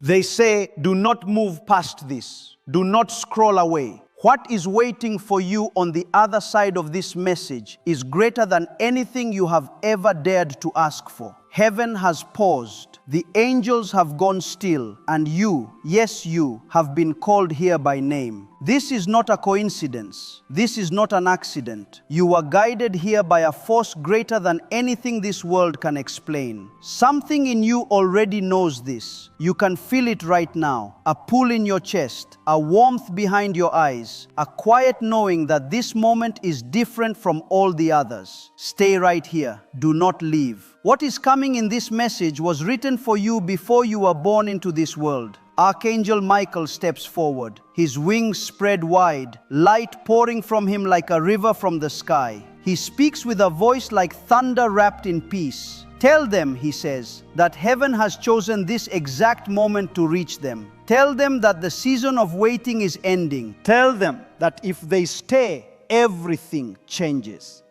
They say, do not move past this. Do not scroll away. What is waiting for you on the other side of this message is greater than anything you have ever dared to ask for. Heaven has paused. The angels have gone still, and you, yes you, have been called here by name. This is not a coincidence. This is not an accident. You are guided here by a force greater than anything this world can explain. Something in you already knows this. You can feel it right now. A pull in your chest, a warmth behind your eyes, a quiet knowing that this moment is different from all the others. Stay right here. Do not leave. What is coming in this message was written for you before you were born into this world. Archangel Michael steps forward, his wings spread wide, light pouring from him like a river from the sky. He speaks with a voice like thunder wrapped in peace. Tell them, he says, that heaven has chosen this exact moment to reach them. Tell them that the season of waiting is ending. Tell them that if they stay, everything changes.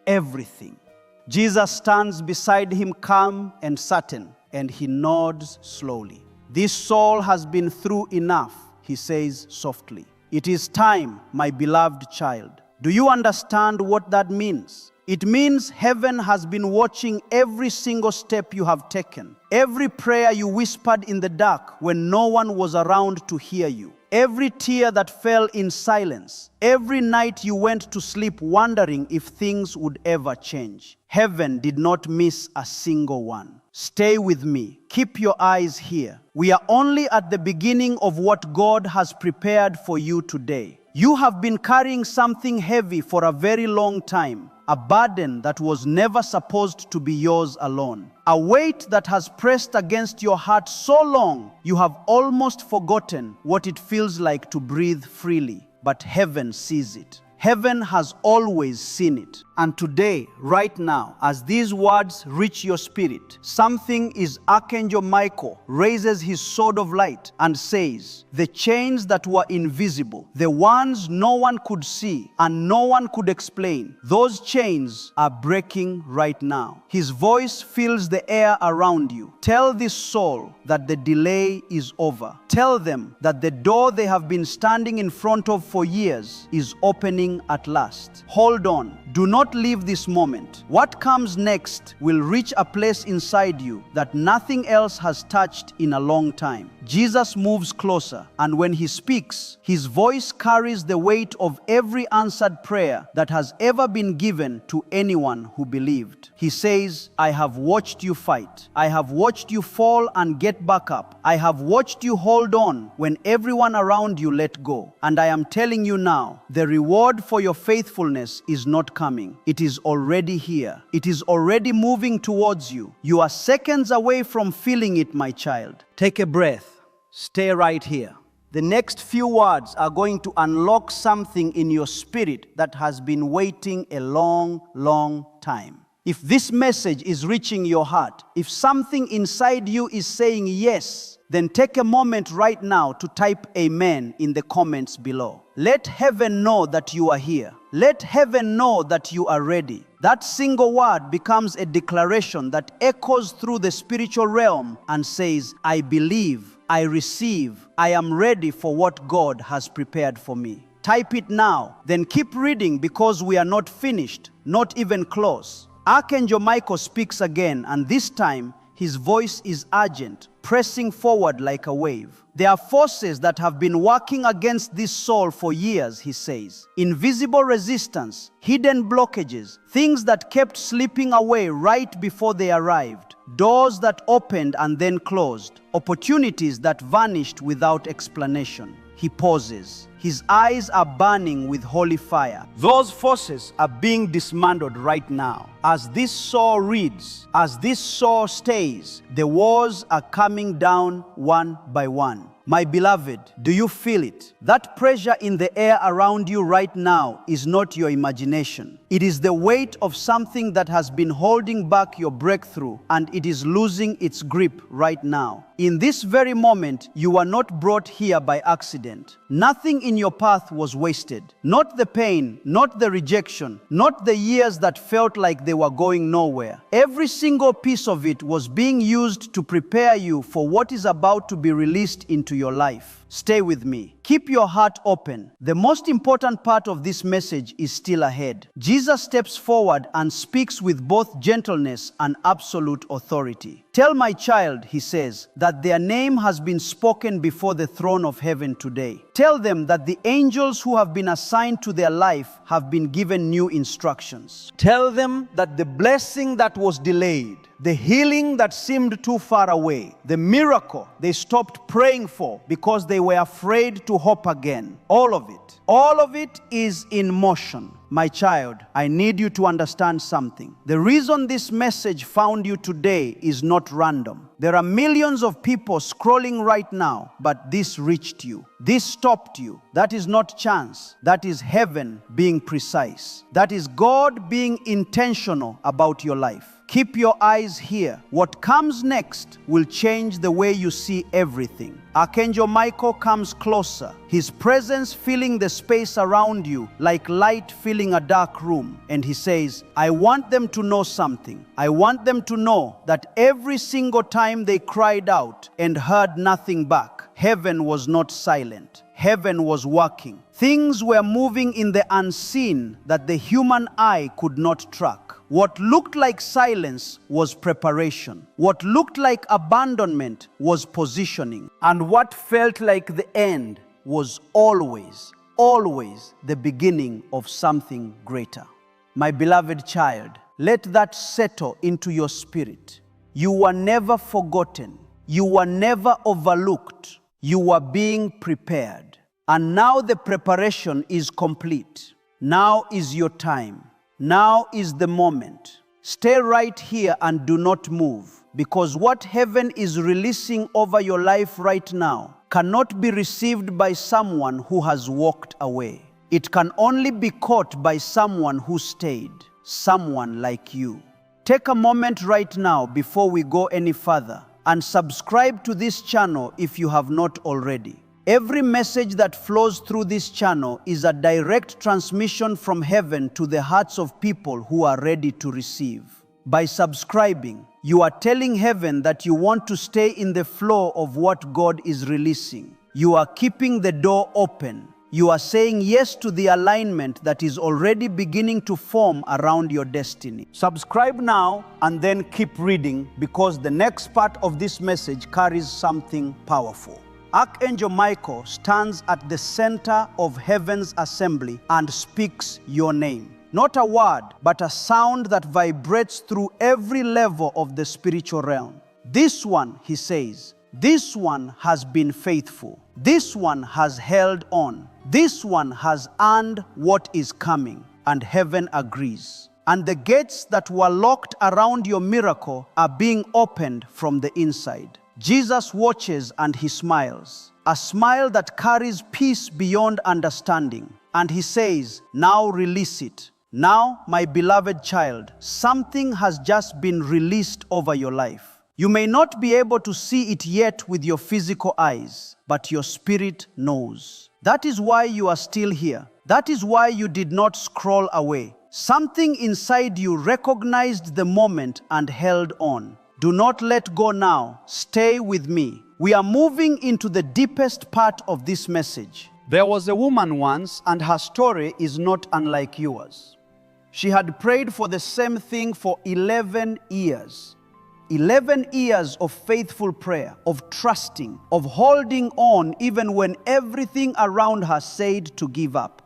Everything. Jesus stands beside him calm and certain, and he nods slowly. This soul has been through enough, he says softly. It is time, my beloved child. Do you understand what that means? It means heaven has been watching every single step you have taken, every prayer you whispered in the dark when no one was around to hear you, every tear that fell in silence, every night you went to sleep wondering if things would ever change. Heaven did not miss a single one. Stay with me. Keep your eyes here. We are only at the beginning of what God has prepared for you today. You have been carrying something heavy for a very long time, a burden that was never supposed to be yours alone, a weight that has pressed against your heart so long you have almost forgotten what it feels like to breathe freely. But heaven sees it. Heaven has always seen it. And today, right now, as these words reach your spirit, something is Archangel Michael raises his sword of light and says, the chains that were invisible, the ones no one could see and no one could explain, those chains are breaking right now. His voice fills the air around you. Tell this soul that the delay is over. Tell them that the door they have been standing in front of for years is opening at last. Hold on. Do not leave this moment. What comes next will reach a place inside you that nothing else has touched in a long time. Jesus moves closer, and when he speaks, his voice carries the weight of every answered prayer that has ever been given to anyone who believed. He says, I have watched you fight. I have watched you fall and get back up. I have watched you hold on when everyone around you let go. And I am telling you now, the reward for your faithfulness is not coming. It is already here. It is already moving towards you. You are seconds away from feeling it, my child. Take a breath. Stay right here. The next few words are going to unlock something in your spirit that has been waiting a long, long time. If this message is reaching your heart, if something inside you is saying yes, then take a moment right now to type amen in the comments below. Let heaven know that you are here. Let heaven know that you are ready. That single word becomes a declaration that echoes through the spiritual realm and says, I believe, I receive, I am ready for what God has prepared for me. Type it now, then keep reading because we are not finished, not even close. Archangel Michael speaks again, and this time his voice is urgent, pressing forward like a wave. There are forces that have been working against this soul for years, he says. Invisible resistance, hidden blockages, things that kept slipping away right before they arrived. Doors that opened and then closed. Opportunities that vanished without explanation. He pauses. His eyes are burning with holy fire. Those forces are being dismantled right now. As this saw reads, as this saw stays, the walls are coming down one by one. My beloved, do you feel it? That pressure in the air around you right now is not your imagination. It is the weight of something that has been holding back your breakthrough, and it is losing its grip right now. In this very moment, you were not brought here by accident. Nothing in your path was wasted. Not the pain, not the rejection, not the years that felt like they were going nowhere. Every single piece of it was being used to prepare you for what is about to be released into your life. Stay with me. Keep your heart open. The most important part of this message is still ahead. Jesus steps forward and speaks with both gentleness and absolute authority. Tell my child, he says, that their name has been spoken before the throne of heaven today. Tell them that the angels who have been assigned to their life have been given new instructions. Tell them that the blessing that was delayed, the healing that seemed too far away, the miracle they stopped praying for because they were afraid to hope again, all of it is in motion. My child, I need you to understand something. The reason this message found you today is not random. There are millions of people scrolling right now, but this reached you. This stopped you. That is not chance. That is heaven being precise. That is God being intentional about your life. Keep your eyes here. What comes next will change the way you see everything. Archangel Michael comes closer, his presence filling the space around you like light filling a dark room. And he says, I want them to know something. I want them to know that every single time they cried out and heard nothing back, heaven was not silent. Heaven was working. Things were moving in the unseen that the human eye could not track. What looked like silence was preparation. What looked like abandonment was positioning. And what felt like the end was always the beginning of something greater. My beloved child, let that settle into your spirit. You were never forgotten. You were never overlooked. You were being prepared. And now the preparation is complete. Now is your time. Now is the moment. Stay right here and do not move, because what heaven is releasing over your life right now cannot be received by someone who has walked away. It can only be caught by someone who stayed, someone like you. Take a moment right now before we go any further and subscribe to this channel if you have not already. Every message that flows through this channel is a direct transmission from heaven to the hearts of people who are ready to receive. By subscribing, you are telling heaven that you want to stay in the flow of what God is releasing. You are keeping the door open. You are saying yes to the alignment that is already beginning to form around your destiny. Subscribe now and then keep reading, because the next part of this message carries something powerful. Archangel Michael stands at the center of heaven's assembly and speaks your name. Not a word, but a sound that vibrates through every level of the spiritual realm. This one, he says, this one has been faithful. This one has held on. This one has earned what is coming. And heaven agrees. And the gates that were locked around your miracle are being opened from the inside. Jesus watches and he smiles, a smile that carries peace beyond understanding. And he says, now release it. Now, my beloved child, something has just been released over your life. You may not be able to see it yet with your physical eyes, but your spirit knows. That is why you are still here. That is why you did not scroll away. Something inside you recognized the moment and held on. Do not let go now. Stay with me. We are moving into the deepest part of this message. There was a woman once, and her story is not unlike yours. She had prayed for the same thing for 11 years. 11 years of faithful prayer, of trusting, of holding on even when everything around her said to give up.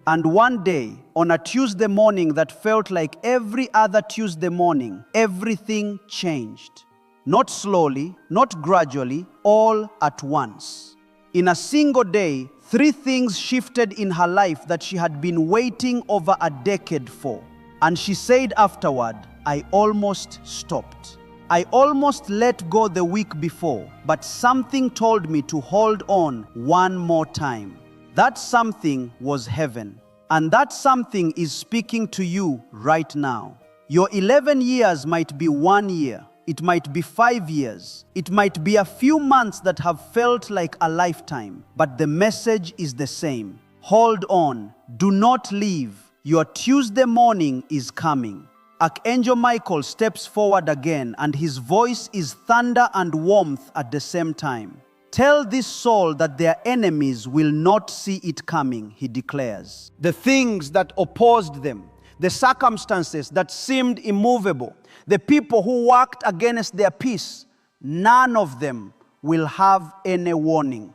And one day, on a Tuesday morning that felt like every other Tuesday morning, everything changed. Not slowly, not gradually, all at once. In a single day, 3 things shifted in her life that she had been waiting over a decade for. And she said afterward, I almost stopped. I almost let go the week before, but something told me to hold on one more time. That something was heaven. And that something is speaking to you right now. Your 11 years might be 1 year. It might be 5 years. It might be a few months that have felt like a lifetime. But the message is the same. Hold on. Do not leave. Your Tuesday morning is coming. Archangel Michael steps forward again, and his voice is thunder and warmth at the same time. Tell this soul that their enemies will not see it coming, he declares. The things that opposed them, the circumstances that seemed immovable, the people who worked against their peace, none of them will have any warning.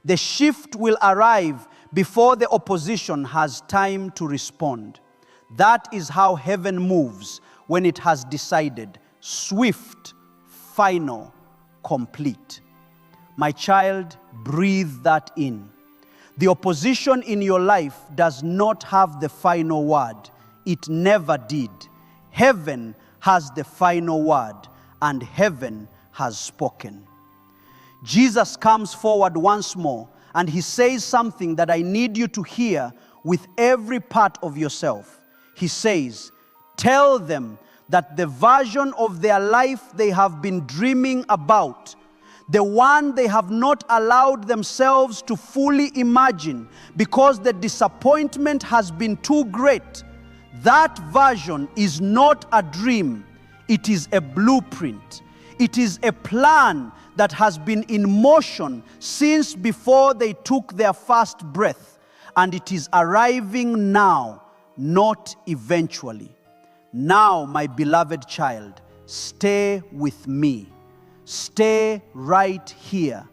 The shift will arrive before the opposition has time to respond. That is how heaven moves when it has decided. Swift, final, complete. My child, breathe that in. The opposition in your life does not have the final word. It never did. Heaven has the final word, and heaven has spoken. Jesus comes forward once more, and he says something that I need you to hear with every part of yourself. He says, tell them that the version of their life they have been dreaming about, the one they have not allowed themselves to fully imagine because the disappointment has been too great, that version is not a dream. It is a blueprint. It is a plan that has been in motion since before they took their first breath, and it is arriving now, not eventually. Now, my beloved child, stay with me. Stay right here.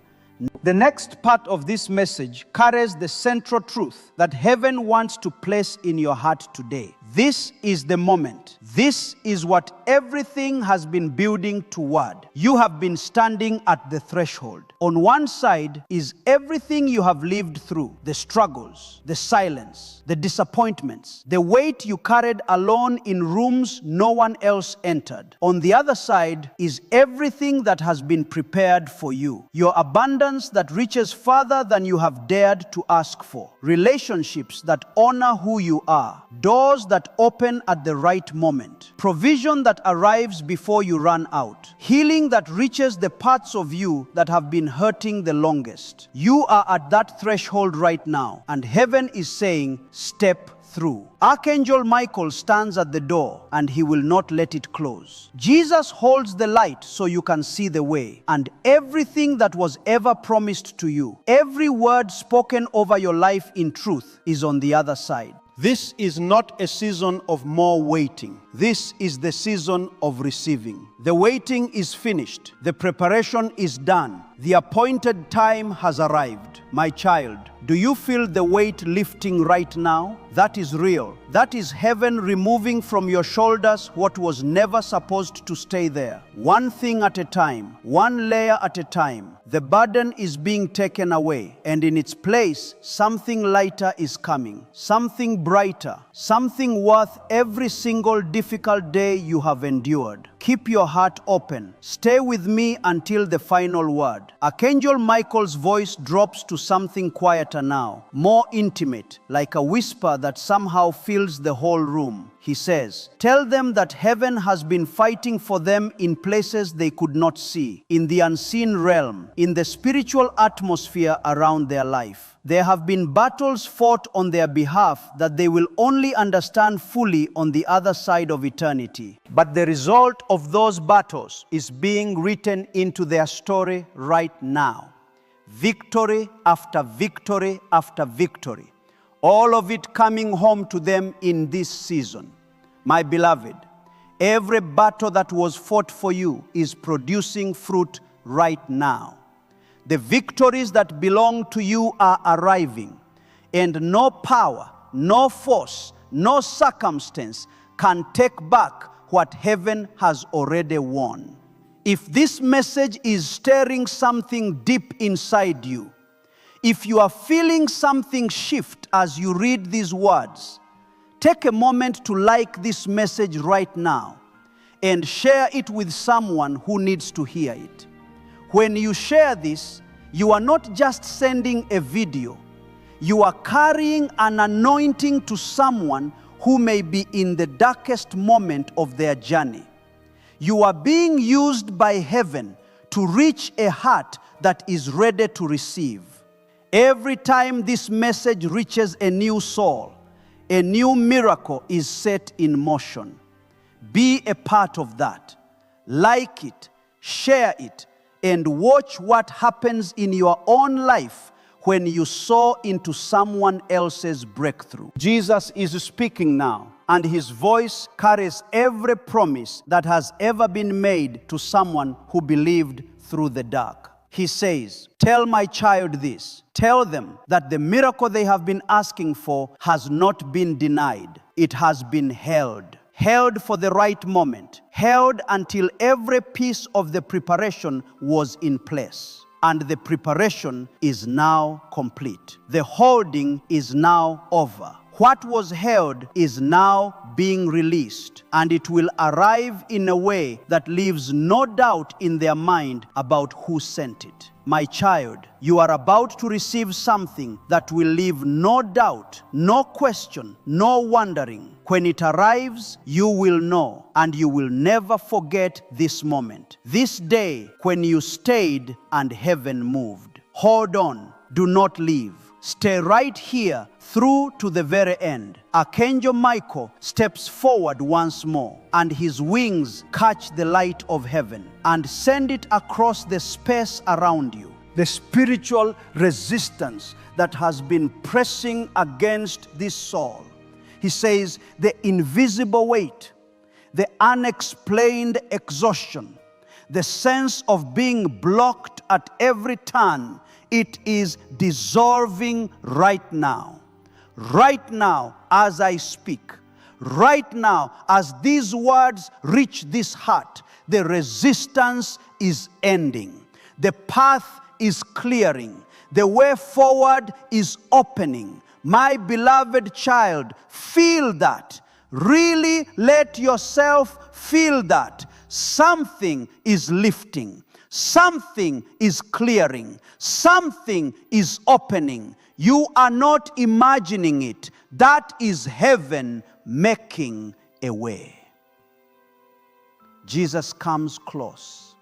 The next part of this message carries the central truth that heaven wants to place in your heart today. This is the moment. This is what everything has been building toward. You have been standing at the threshold. On one side is everything you have lived through, the struggles, the silence, the disappointments, the weight you carried alone in rooms no one else entered. On the other side is everything that has been prepared for you. Your abundance that reaches farther than you have dared to ask for. Relationships that honor who you are. Doors that open at the right moment. Provision that arrives before you run out. Healing that reaches the parts of you that have been hurting the longest. You are at that threshold right now, and heaven is saying, step through. Archangel Michael stands at the door, and he will not let it close. Jesus holds the light so you can see the way, and everything that was ever promised to you, every word spoken over your life in truth, is on the other side. This is not a season of more waiting. This is the season of receiving. The waiting is finished. The preparation is done. The appointed time has arrived. My child, do you feel the weight lifting right now? That is real. That is heaven removing from your shoulders what was never supposed to stay there. One thing at a time, one layer at a time. The burden is being taken away, and in its place, something lighter is coming. Something brighter. Something worth every single difficult day you have endured. Keep your heart open. Stay with me until the final word. Archangel Michael's voice drops to something quieter now, more intimate, like a whisper that somehow fills the whole room. He says, tell them that heaven has been fighting for them in places they could not see, in the unseen realm, in the spiritual atmosphere around their life. There have been battles fought on their behalf that they will only understand fully on the other side of eternity. But the result of those battles is being written into their story right now. Victory after victory after victory. All of it coming home to them in this season. My beloved, every battle that was fought for you is producing fruit right now. The victories that belong to you are arriving, and no power, no force, no circumstance can take back what heaven has already won. If this message is stirring something deep inside you, if you are feeling something shift as you read these words, take a moment to like this message right now and share it with someone who needs to hear it. When you share this, you are not just sending a video. You are carrying an anointing to someone who may be in the darkest moment of their journey. You are being used by heaven to reach a heart that is ready to receive. Every time this message reaches a new soul, a new miracle is set in motion. Be a part of that. Like it, share it, and watch what happens in your own life when you sow into someone else's breakthrough. Jesus is speaking now, and his voice carries every promise that has ever been made to someone who believed through the dark. He says, tell my child this. Tell them that the miracle they have been asking for has not been denied. It has been held. Held for the right moment. Held until every piece of the preparation was in place. And the preparation is now complete. The holding is now over. What was held is now being released, and it will arrive in a way that leaves no doubt in their mind about who sent it. My child, you are about to receive something that will leave no doubt, no question, no wondering. When it arrives, you will know, and you will never forget this moment. This day when you stayed and heaven moved. Hold on, do not leave. Stay right here through to the very end. Archangel Michael steps forward once more, and his wings catch the light of heaven and send it across the space around you. The spiritual resistance that has been pressing against this soul. He says, the invisible weight, the unexplained exhaustion, the sense of being blocked at every turn, it is dissolving right now. Right now, as I speak. Right now, as these words reach this heart, the resistance is ending. The path is clearing. The way forward is opening. My beloved child, feel that. Really let yourself feel that. Something is lifting. Something is clearing. Something is opening. You are not imagining it. That is heaven making a way. Jesus comes close,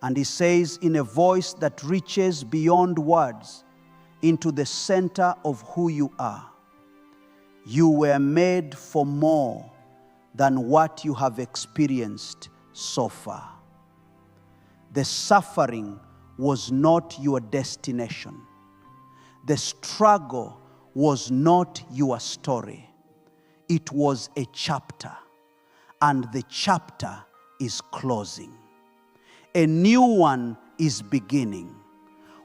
and he says in a voice that reaches beyond words into the center of who you are. You were made for more than what you have experienced so far. The suffering was not your destination. The struggle was not your story. It was a chapter, and the chapter is closing. A new one is beginning.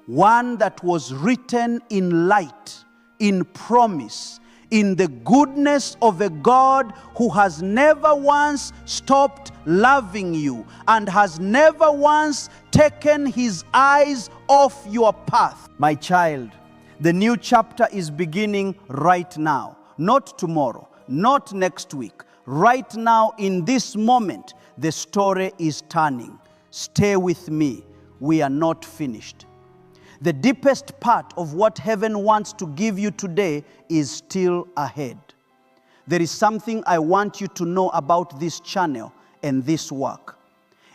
One that was written in light, in promise, in the goodness of a God who has never once stopped loving you and has never once taken his eyes off your path. My child, the new chapter is beginning right now, not tomorrow, not next week. Right now, in this moment, the story is turning. Stay with me. We are not finished. The deepest part of what heaven wants to give you today is still ahead. There is something I want you to know about this channel and this work.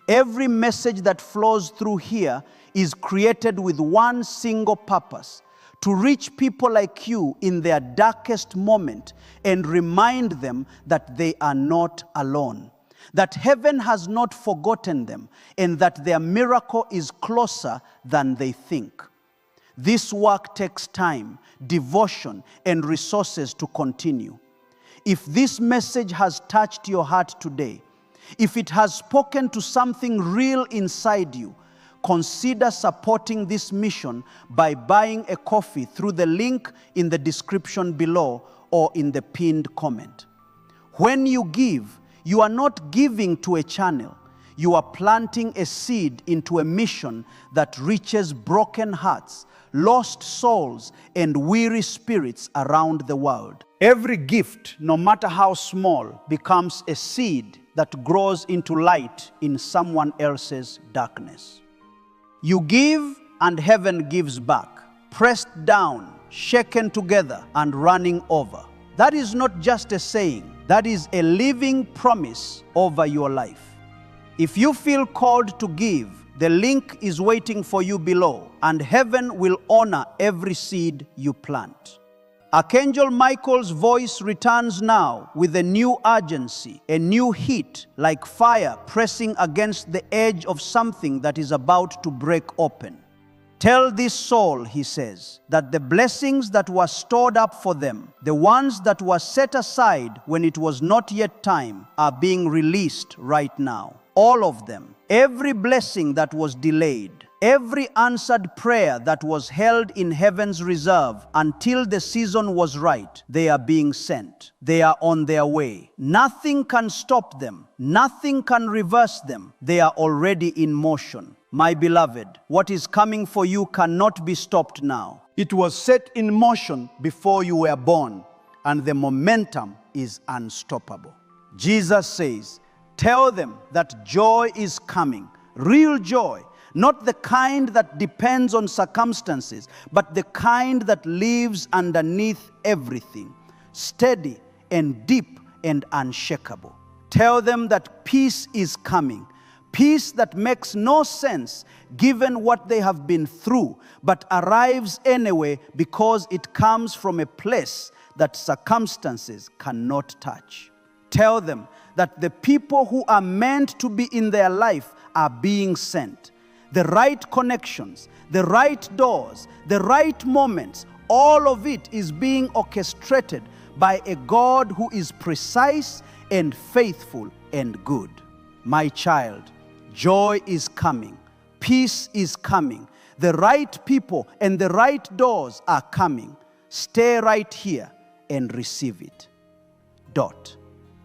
Every message that flows through here is created with one single purpose: to reach people like you in their darkest moment and remind them that they are not alone, that heaven has not forgotten them, and that their miracle is closer than they think. This work takes time, devotion, and resources to continue. If this message has touched your heart today, if it has spoken to something real inside you, consider supporting this mission by buying a coffee through the link in the description below or in the pinned comment. When you give, you are not giving to a channel. You are planting a seed into a mission that reaches broken hearts, lost souls, and weary spirits around the world. Every gift, no matter how small, becomes a seed that grows into light in someone else's darkness. You give, and heaven gives back, pressed down, shaken together, and running over. That is not just a saying. That is a living promise over your life. If you feel called to give, the link is waiting for you below, and heaven will honor every seed you plant. Archangel Michael's voice returns now with a new urgency, a new heat, like fire pressing against the edge of something that is about to break open. Tell this soul, he says, that the blessings that were stored up for them, the ones that were set aside when it was not yet time, are being released right now. All of them. Every blessing that was delayed, every answered prayer that was held in heaven's reserve until the season was right, they are being sent. They are on their way. Nothing can stop them. Nothing can reverse them. They are already in motion. My beloved, what is coming for you cannot be stopped now. It was set in motion before you were born, and the momentum is unstoppable. Jesus says, tell them that joy is coming, real joy, not the kind that depends on circumstances, but the kind that lives underneath everything, steady and deep and unshakable. Tell them that peace is coming, peace that makes no sense given what they have been through, but arrives anyway because it comes from a place that circumstances cannot touch. Tell them that the people who are meant to be in their life are being sent. The right connections, the right doors, the right moments, all of it is being orchestrated by a God who is precise and faithful and good. My child, joy is coming. Peace is coming. The right people and the right doors are coming. Stay right here and receive it.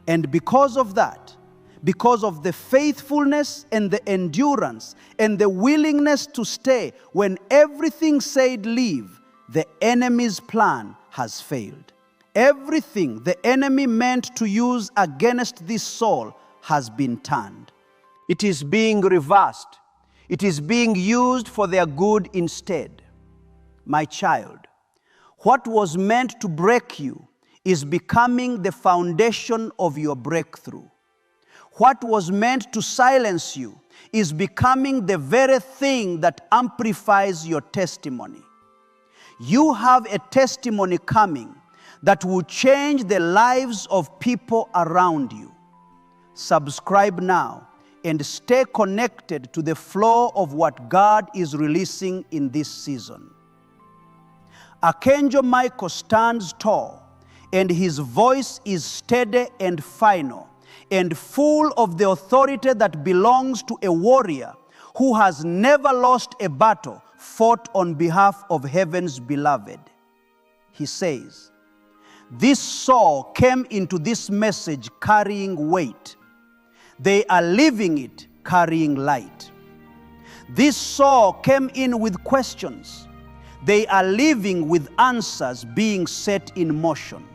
And because of that, because of the faithfulness and the endurance and the willingness to stay when everything said leave, the enemy's plan has failed. Everything the enemy meant to use against this soul has been turned. It is being reversed. It is being used for their good instead. My child, what was meant to break you is becoming the foundation of your breakthrough. What was meant to silence you is becoming the very thing that amplifies your testimony. You have a testimony coming that will change the lives of people around you. Subscribe now and stay connected to the flow of what God is releasing in this season. Archangel Michael stands tall, and his voice is steady and final, and full of the authority that belongs to a warrior who has never lost a battle fought on behalf of heaven's beloved. He says, this soul came into this message carrying weight. They are leaving it carrying light. This soul came in with questions. They are leaving with answers being set in motion.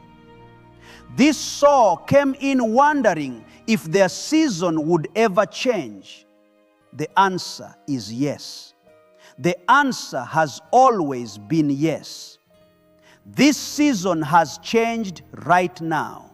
This soul came in wondering if their season would ever change. The answer is yes. The answer has always been yes. This season has changed right now.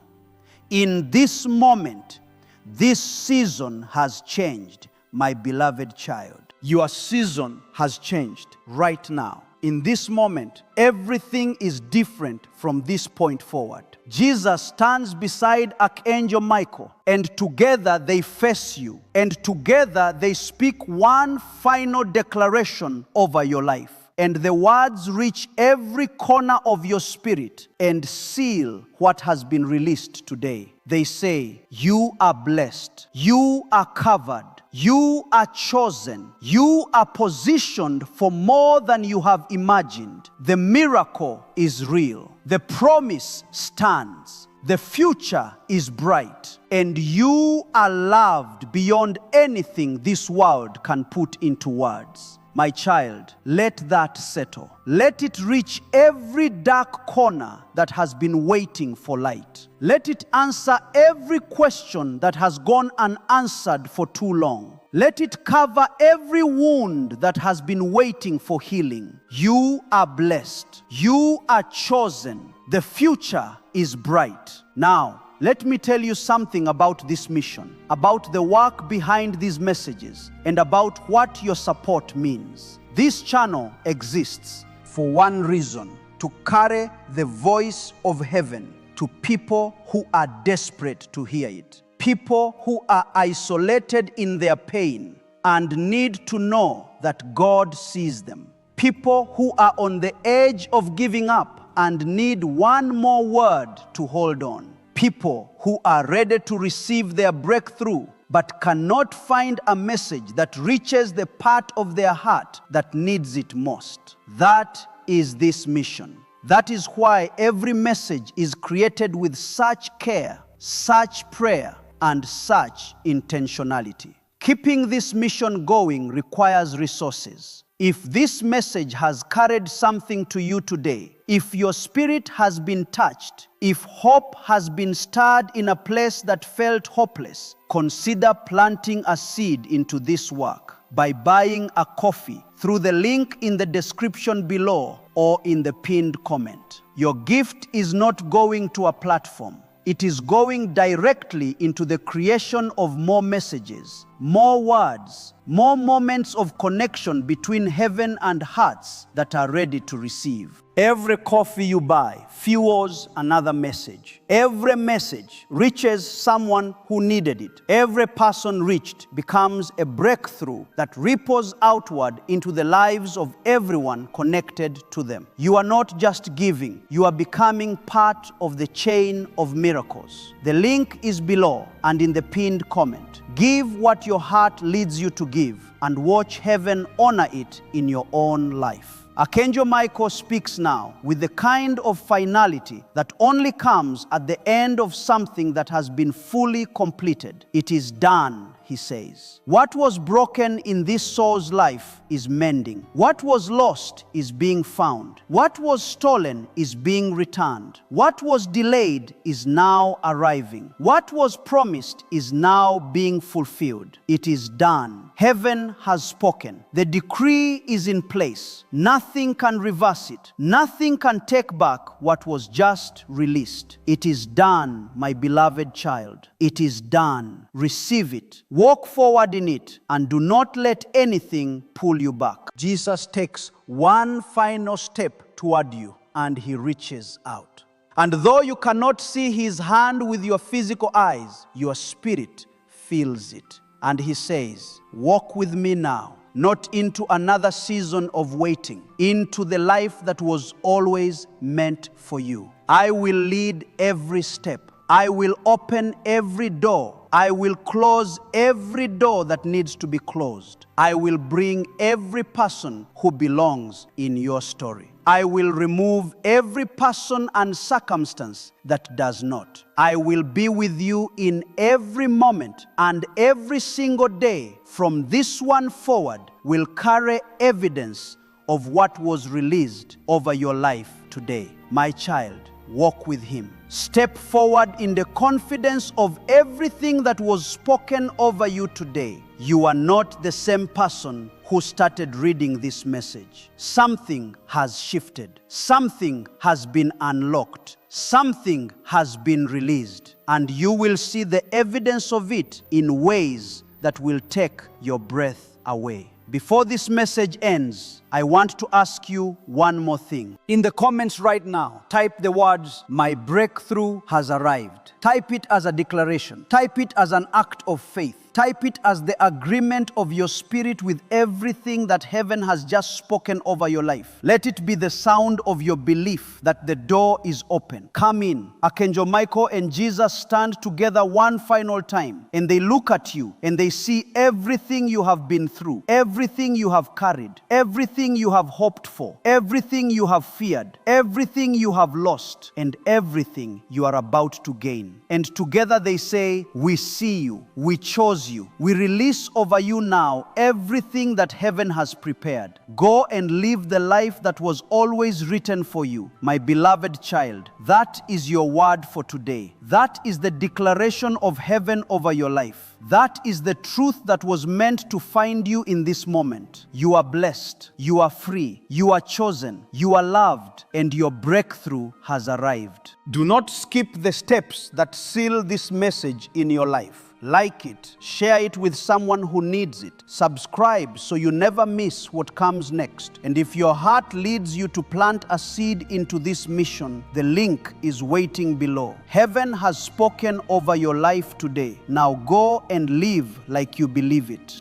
In this moment, this season has changed, my beloved child. Your season has changed right now. In this moment, everything is different from this point forward. Jesus stands beside Archangel Michael, and together they face you, and together they speak one final declaration over your life. And the words reach every corner of your spirit and seal what has been released today. They say, you are blessed, you are covered, you are chosen, you are positioned for more than you have imagined. The miracle is real. The promise stands. The future is bright, and you are loved beyond anything this world can put into words. My child, let that settle. Let it reach every dark corner that has been waiting for light. Let it answer every question that has gone unanswered for too long. Let it cover every wound that has been waiting for healing. You are blessed. You are chosen. The future is bright. Now, Let me tell you something about this mission, about the work behind these messages, and about what your support means. This channel exists for one reason: to carry the voice of heaven to people who are desperate to hear it. People who are isolated in their pain and need to know that God sees them. People who are on the edge of giving up and need one more word to hold on. People who are ready to receive their breakthrough but cannot find a message that reaches the part of their heart that needs it most. That is this mission. That is why every message is created with such care, such prayer, and such intentionality. Keeping this mission going requires resources. If this message has carried something to you today, if your spirit has been touched, if hope has been stirred in a place that felt hopeless, consider planting a seed into this work by buying a coffee through the link in the description below or in the pinned comment. Your gift is not going to a platform. It is going directly into the creation of more messages, more words, more moments of connection between heaven and hearts that are ready to receive. Every coffee you buy fuels another message. Every message reaches someone who needed it. Every person reached becomes a breakthrough that ripples outward into the lives of everyone connected to them. You are not just giving, you are becoming part of the chain of miracles. The link is below and in the pinned comment. Give what your heart leads you to give and watch heaven honor it in your own life. Archangel Michael speaks now with the kind of finality that only comes at the end of something that has been fully completed. It is done, he says. What was broken in this soul's life is mending. What was lost is being found. What was stolen is being returned. What was delayed is now arriving. What was promised is now being fulfilled. It is done. Heaven has spoken. The decree is in place. Nothing can reverse it. Nothing can take back what was just released. It is done, my beloved child. It is done. Receive it. Walk forward in it and do not let anything pull you back. Jesus takes one final step toward you and he reaches out. And though you cannot see his hand with your physical eyes, your spirit feels it. And he says, walk with me now, not into another season of waiting, into the life that was always meant for you. I will lead every step. I will open every door. I will close every door that needs to be closed. I will bring every person who belongs in your story. I will remove every person and circumstance that does not. I will be with you in every moment, and every single day from this one forward will carry evidence of what was released over your life today. My child, walk with him. Step forward in the confidence of everything that was spoken over you today. You are not the same person who started reading this message. Something has shifted. Something has been unlocked. Something has been released. And you will see the evidence of it in ways that will take your breath away. Before this message ends, I want to ask you one more thing. In the comments right now, type the words, "My breakthrough has arrived." Type it as a declaration. Type it as an act of faith. Type it as the agreement of your spirit with everything that heaven has just spoken over your life. Let it be the sound of your belief that the door is open. Come in. Archangel Michael and Jesus stand together one final time, and they look at you and they see everything you have been through, everything you have carried, everything you have hoped for, everything you have feared, everything you have lost, and everything you are about to gain. And together they say, "We see you. We chose chose you. We release over you now everything that heaven has prepared. Go and live the life that was always written for you, my beloved child. That is your word for today. That is the declaration of heaven over your life. That is the truth that was meant to find you in this moment. You are blessed. You are free. You are chosen. You are loved. And your breakthrough has arrived. Do not skip the steps that seal this message in your life. Like it, share it with someone who needs it. Subscribe so you never miss what comes next. And if your heart leads you to plant a seed into this mission, the link is waiting below. Heaven has spoken over your life today. Now go and live like you believe it.